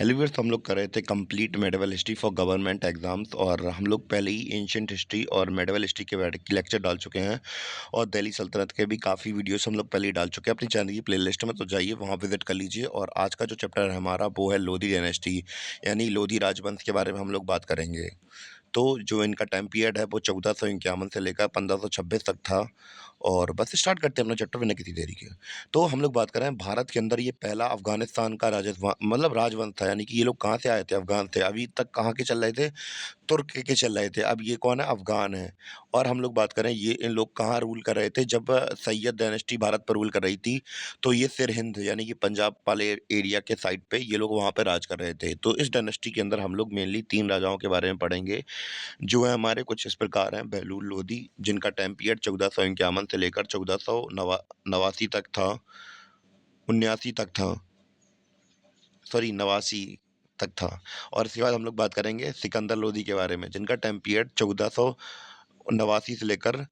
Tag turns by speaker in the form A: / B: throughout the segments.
A: Hello viewers, हम लोग कर रहे थे complete medieval history for government exams और हम लोग पहले ही एंशिएंट हिस्ट्री और मेडिवल हिस्ट्री के बारे के लेक्चर डाल चुके हैं। और दिल्ली सल्तनत के भी काफ़ी वीडियोस हम लोग पहले ही डाल चुके हैं अपनी चैनल की प्लेलिस्ट में, तो जाइए वहाँ विजिट कर लीजिए। और आज का जो चैप्टर है हमारा वो है लोधी डायनेस्टी, यानी लोधी राजवंश के बारे में हम लोग बात करेंगे। तो जो इनका टाइम पीरियड है वो 1451 से लेकर 1526 तक था। और बस स्टार्ट करते हैं अपना चैप्टर बिना किसी देरी के। तो हम लोग बात कर रहे हैं भारत के अंदर ये पहला अफगानिस्तान का राजवंश था, यानी कि ये लोग कहाँ से आए थे? अफगान थे। अभी तक कहाँ के चल रहे थे? तुर्क के चल रहे थे। अब ये कौन है? अफ़गान है। और हम लोग बात करें ये इन लोग कहाँ रूल कर रहे थे जब सैयद डायनेस्टी भारत पर रूल कर रही थी, तो ये सिरहिंद यानी कि पंजाब वाले एरिया के साइड पे ये लोग वहाँ पे राज कर रहे थे। तो इस डायनेस्टी के अंदर हम लोग मेनली 3 राजाओं के बारे में पढ़ेंगे, जो है हमारे कुछ इस प्रकार हैं। बहलूल लोधी, जिनका टाइम पीरियड 1451 से लेकर 1489 तक था, 79 तक था, सॉरी 89 तक था। और इसके बाद हम लोग बात करेंगे सिकंदर लोधी के बारे में, जिनका टाइम पीरियड 1489 से लेकर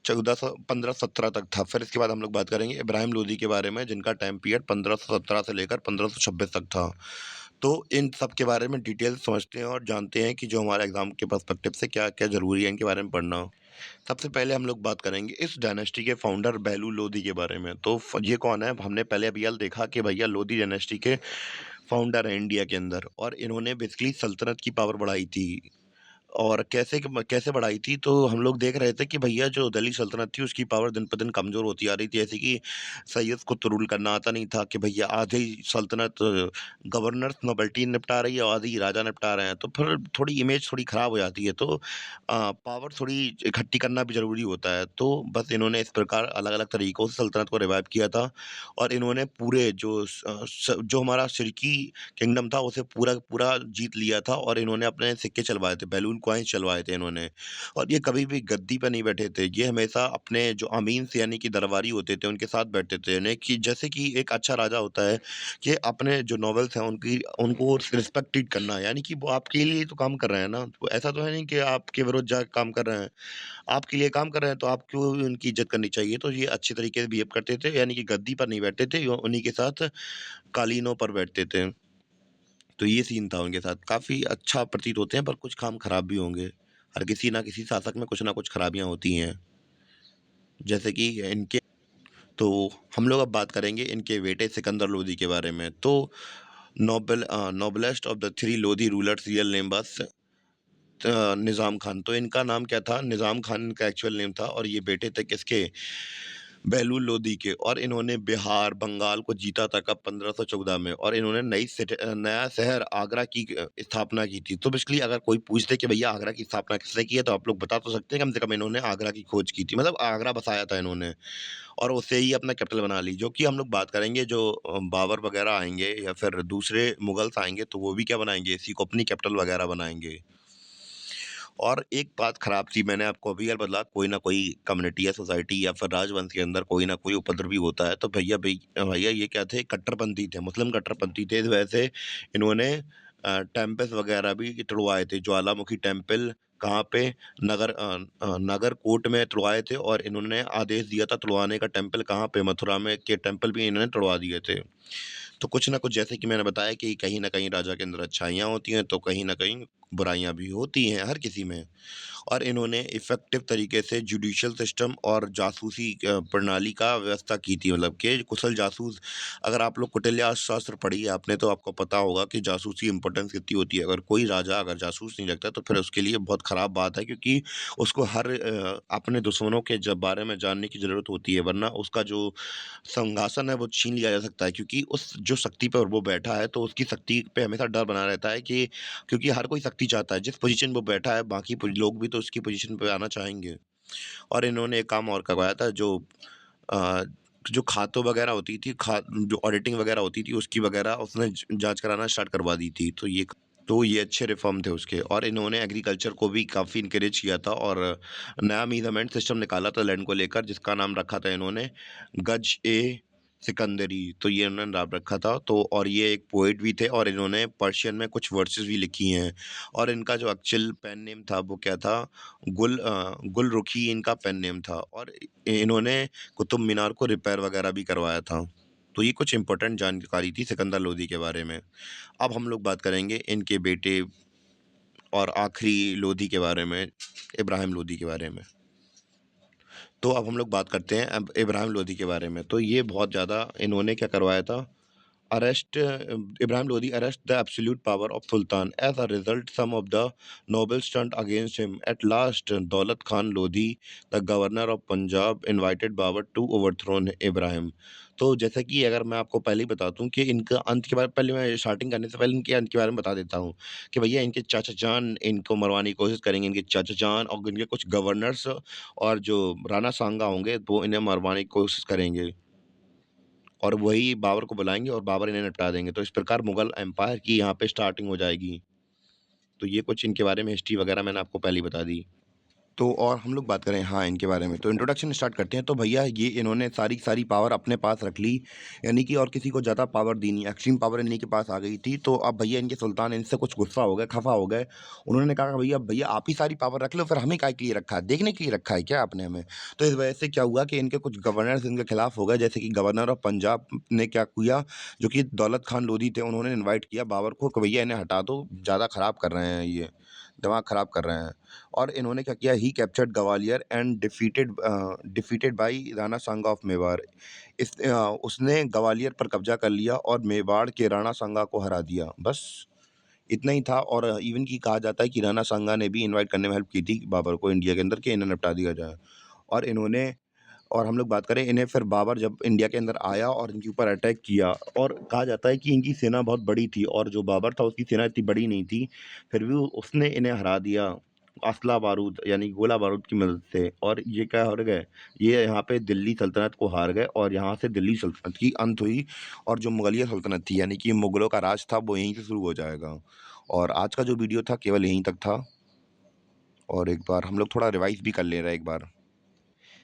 A: 1517 तक था। फिर इसके बाद हम लोग बात करेंगे इब्राहिम लोधी के बारे में, जिनका टाइम पीरियड 1517 से लेकर 1526 तक था। तो इन सब के बारे में डिटेल समझते हैं और जानते हैं कि जो हमारे एग्जाम के पर्सपेक्टिव से क्या क्या जरूरी है इनके बारे में पढ़ना। सबसे पहले हम लोग बात करेंगे इस डायनेस्टी के फाउंडर बहलूल लोधी के बारे में। तो ये कौन है? हमने पहले अभी हाल देखा कि भैया लोधी डायनेस्टी के फाउंडर है इंडिया के अंदर, और इन्होंने बेसिकली सल्तनत की पावर बढ़ाई थी। और कैसे बढ़ाई थी? तो हम लोग देख रहे थे कि भैया जो दिल्ली सल्तनत थी उसकी पावर दिन पर दिन कमज़ोर होती आ रही थी। ऐसे कि सैयद को तो रूल करना आता नहीं था कि भैया आधी सल्तनत गवर्नर्स नोबल्टी निपटा रही है और आधी राजा निपटा रहे हैं, तो फिर थोड़ी इमेज थोड़ी ख़राब हो जाती है। तो पावर थोड़ी इकट्ठी करना भी ज़रूरी होता है। तो बस इन्होंने इस प्रकार अलग-अलग तरीकों से सल्तनत को रिवाइव किया था। और इन्होंने पूरे जो हमारा सिरकी किंगडम था उसे पूरा पूरा जीत लिया था। और इन्होंने अपने सिक्के चलवाए थे, बैलून कॉइन्स चलवाए थे इन्होंने। और ये कभी भी गद्दी पे नहीं बैठे थे, ये हमेशा अपने जो अमीन्स यानी कि दरबारी होते थे उनके साथ बैठते थे। यानी कि जैसे कि एक अच्छा राजा होता है कि अपने जो नॉवेल्स हैं उनकी उनको रिस्पेक्ट ट्रीट करना, यानी कि वो आपके लिए तो काम कर रहे हैं ना, तो ऐसा तो है नहीं कि आपके विरुद्ध जाके काम कर रहे हैं। आपके लिए काम कर रहे हैं तो आपको भी उनकी इज्जत करनी चाहिए। तो ये अच्छे तरीके से बिहेव करते थे, यानी कि गद्दी पर नहीं बैठते थे, उन्हीं के साथ कालीनों पर बैठते थे। तो ये सीन था उनके साथ। काफ़ी अच्छा प्रतीत होते हैं, पर कुछ काम खराब भी होंगे। हर किसी ना किसी शासक में कुछ ना कुछ खराबियाँ होती हैं। जैसे कि इनके तो हम लोग अब बात करेंगे इनके बेटे सिकंदर लोधी के बारे में। तो noblest of the 3 Lodhi rulers real name was Nizam Khan. तो इनका नाम क्या था? निज़ाम खान इनका एक्चुअल नेम था। और ये बेटे थे किसके? बहलूल लोधी के। और इन्होंने बिहार, बंगाल को जीता था कब? 1514 में। और इन्होंने नया शहर आगरा की स्थापना की थी। तो बेसिकली अगर कोई पूछते कि भैया आगरा की स्थापना किसने की है, तो आप लोग बता तो सकते हैं कम से कम इन्होंने आगरा की खोज की थी, मतलब आगरा बसाया था इन्होंने। और उसे ही अपना कैपिटल बना ली। जो कि हम लोग बात करेंगे जो बाबर वगैरह आएँगे या फिर दूसरे मुगल्स आएँगे, तो वो भी क्या बनाएँगे? इसी को अपनी कैपिटल वगैरह बनाएँगे। और एक बात खराब थी, मैंने आपको अभी यार बदला, कोई ना कोई कम्युनिटी या सोसाइटी या फिर राजवंश के अंदर कोई ना कोई उपद्रवी होता है। तो भैया ये क्या थे? कट्टरपंथी थे, मुस्लिम कट्टरपंथी थे। इस वजह से इन्होंने टेम्पल्स वगैरह भी तुड़वाए थे। ज्वालामुखी टेम्पल कहाँ पे? नगर कोट में तुड़वाए थे। और इन्होंने आदेश दिया था तुड़वाने का। टेम्पल कहाँ पे? मथुरा में के टेम्पल भी इन्होंने तुड़वा दिए थे। तो कुछ ना कुछ, जैसे कि मैंने बताया कि कहीं न कहीं राजा के अंदर अच्छाइयाँ होती हैं, तो कहीं न कहीं बुराइयाँ भी होती हैं, हर किसी में। और इन्होंने इफ़ेक्टिव तरीके से जुडिशियल सिस्टम और जासूसी प्रणाली का व्यवस्था की थी, मतलब कि कुशल जासूस। अगर आप लोग कौटिल्य शास्त्र पढ़ी है आपने, तो आपको पता होगा कि जासूसी इम्पोर्टेंस कितनी होती है। अगर कोई राजा अगर जासूस नहीं रखता, तो फिर उसके लिए बहुत ख़राब बात है, क्योंकि उसको हर अपने दुश्मनों के बारे में जानने की ज़रूरत होती है, वरना उसका जो सिंहासन है वो छीन लिया जा सकता है। क्योंकि उस जो शक्ति पर वो बैठा है, तो उसकी शक्ति पे हमेशा डर बना रहता है कि क्योंकि हर कोई शक्ति चाहता है। जिस पोज़ीशन पे वो बैठा है, बाकी लोग भी तो उसकी पोज़ीशन पे आना चाहेंगे। और इन्होंने एक काम और करवाया था, अ, जो खातों वगैरह होती थी, जो ऑडिटिंग वगैरह होती थी, उसकी वगैरह उसने जाँच कराना स्टार्ट करवा दी थी। तो ये अच्छे रिफ़ॉर्म थे उसके। और इन्होंने एग्रीकल्चर को भी काफ़ी एनकरेज किया था। और नया मेज़रमेंट सिस्टम निकाला था लैंड को लेकर, जिसका नाम रखा था इन्होंने गज-ए सिकंदरी। तो ये उन्होंने नाम रखा था। तो और ये एक पोएट भी थे, और इन्होंने पर्शियन में कुछ वर्सेस भी लिखी हैं। और इनका जो एक्चुअल पेन नेम था वो क्या था? गुलरुखी इनका पेन नेम था। और इन्होंने कुतुब मीनार को रिपेयर वगैरह भी करवाया था। तो ये कुछ इंपॉर्टेंट जानकारी थी सिकंदर लोदी के बारे में। अब हम लोग बात करेंगे इनके बेटे और आखिरी लोदी के बारे में, इब्राहिम लोदी के बारे में। तो अब हम लोग बात करते हैं अब इब्राहिम लोदी के बारे में। तो ये बहुत ज़्यादा इन्होंने क्या करवाया था, arrest Ibrahim Lodi arrest the absolute power of Sultan. As a result, some of the nobles turned against him. At last, Daulat Khan Lodi, the governor of Punjab, invited Babur to overthrow Ibrahim. तो जैसा कि अगर मैं आपको पहले ही बता दूं कि इनका अंत के बारे पहले मैं स्टार्टिंग करने से पहले इनके अंत के बारे में बता देता हूं कि भैया इनके चाचा जान इनको मरवाने की कोशिश करेंगे। इनके चाचा जान और इनके कुछ गवर्नर्स और जो राणा सांगा होंगे वो इन्हें मरवाने की कोशिश करेंगे और वही बाबर को बुलाएँगे और बाबर इन्हें निपटा देंगे। तो इस प्रकार मुगल एम्पायर की यहाँ पे स्टार्टिंग हो जाएगी। तो ये कुछ इनके बारे में हिस्ट्री वगैरह मैंने आपको पहले ही बता दी। तो और हम लोग बात करें हाँ, इनके बारे में, तो इंट्रोडक्शन स्टार्ट करते हैं। तो भैया ये इन्होंने सारी की सारी पावर अपने पास रख ली, यानी कि और किसी को ज़्यादा पावर दी नहीं, एक्सट्रीम पावर इन्हीं के पास आ गई थी। तो अब भैया इनके सुल्तान इनसे कुछ गुस्सा हो गए, खफ़ा हो गए। उन्होंने कहा, "भैया भैया आप ही सारी पावर रख लो, फिर हमें काहे के लिए रखा है? देखने के लिए रखा है क्या आपने हमें?" तो इस वजह से क्या हुआ कि इनके कुछ गवर्नर्स इनके खिलाफ हो गए, जैसे कि गवर्नर ऑफ पंजाब ने क्या किया, जो कि दौलत खान लोधी थे, उन्होंने इनवाइट किया बाबर को कि भैया इन्हें हटा दो, ज़्यादा खराब कर रहे हैं ये, दिमाग खराब कर रहे हैं। और इन्होंने क्या किया, he captured Gwalior and defeated by Rana Sanga of Mewar. उसने ग्वालियर पर कब्जा कर लिया और मेवाड़ के राणा सांगा को हरा दिया। बस इतना ही था। और इवन कि कहा जाता है कि राणा सांगा ने भी इनवाइट करने में हेल्प की थी बाबर को इंडिया के अंदर कि इन्हें निपटा दिया जाए। और इन्होंने और हम लोग बात करें इन्हें, फिर बाबर जब इंडिया के अंदर आया और इनके ऊपर अटैक किया, और कहा जाता है कि इनकी सेना बहुत बड़ी थी और जो बाबर था उसकी सेना इतनी बड़ी नहीं थी, फिर भी उसने इन्हें हरा दिया असला बारूद यानी गोला बारूद की मदद से। और ये क्या हार गए, ये यहाँ पे दिल्ली सल्तनत को हार गए और यहाँ से दिल्ली सल्तनत की अंत हुई। और जो मुगलिया सल्तनत थी यानी कि मुगलों का राज था वो यहीं से शुरू हो जाएगा। और आज का जो वीडियो था केवल यहीं तक था। और एक बार हम लोग थोड़ा रिवाइज भी कर ले रहे हैं एक बार।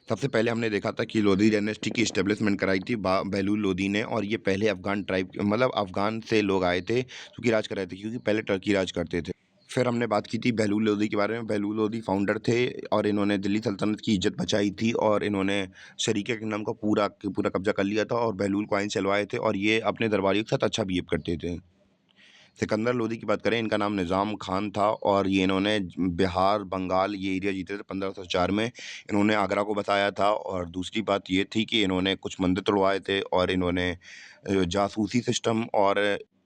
A: सबसे पहले हमने देखा था कि लोधी डायनेस्टी की एस्टेब्लिशमेंट कराई थी बहलूल लोधी ने, और ये पहले अफ़गान ट्राइब मतलब अफ़गान से लोग आए थे जो कि राज कर रहे थे, क्योंकि पहले टर्की राज करते थे। फिर हमने बात की थी बहलूल लोधी के बारे में। बहलूल लोधी फाउंडर थे और इन्होंने दिल्ली सल्तनत की इज़्ज़त बचाई थी और इन्होंने शरीके किंगडम का पूरा कब्ज़ा कर लिया था और बहलूल को आइन चलवाए थे और ये अपने दरबारियों के साथ अच्छा बिहेव करते थे। सिकंदर लोदी की बात करें, इनका नाम निज़ाम खान था और ये इन्होंने बिहार, बंगाल ये एरिया जीते थे 1504 में। इन्होंने आगरा को बसाया था और दूसरी बात ये थी कि इन्होंने कुछ मंदिर तुड़वाए थे और इन्होंने जासूसी सिस्टम और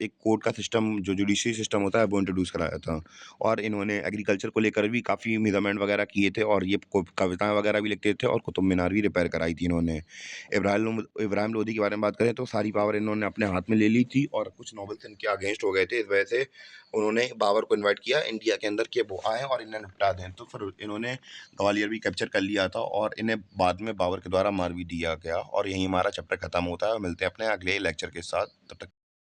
A: एक कोर्ट का सिस्टम जो जुडिशरी सिस्टम होता है वो इंट्रोड्यूस कराया था। और इन्होंने एग्रीकल्चर को लेकर भी काफ़ी मेज़रमेंट वगैरह किए थे और ये कविताएँ वगैरह भी लिखते थे और कुतुब मीनार भी रिपेयर कराई थी इन्होंने। इब्राहिम लोदी के बारे में बात करें तो सारी पावर इन्होंने अपने हाथ में ले ली थी और कुछ नॉवेल्स इनके अगेंस्ट हो गए थे। इस वजह से उन्होंने बाबर को इनवाइट किया इंडिया के अंदर कि वो आएँ और इन्हें निपटा दें। तो फिर इन्होंने ग्वालियर भी कैप्चर कर लिया था और इन्हें बाद में बाबर के द्वारा मार भी दिया गया। और यहीं हमारा चैप्टर खत्म होता है। मिलते हैं अपने अगले लेक्चर के साथ, तब तक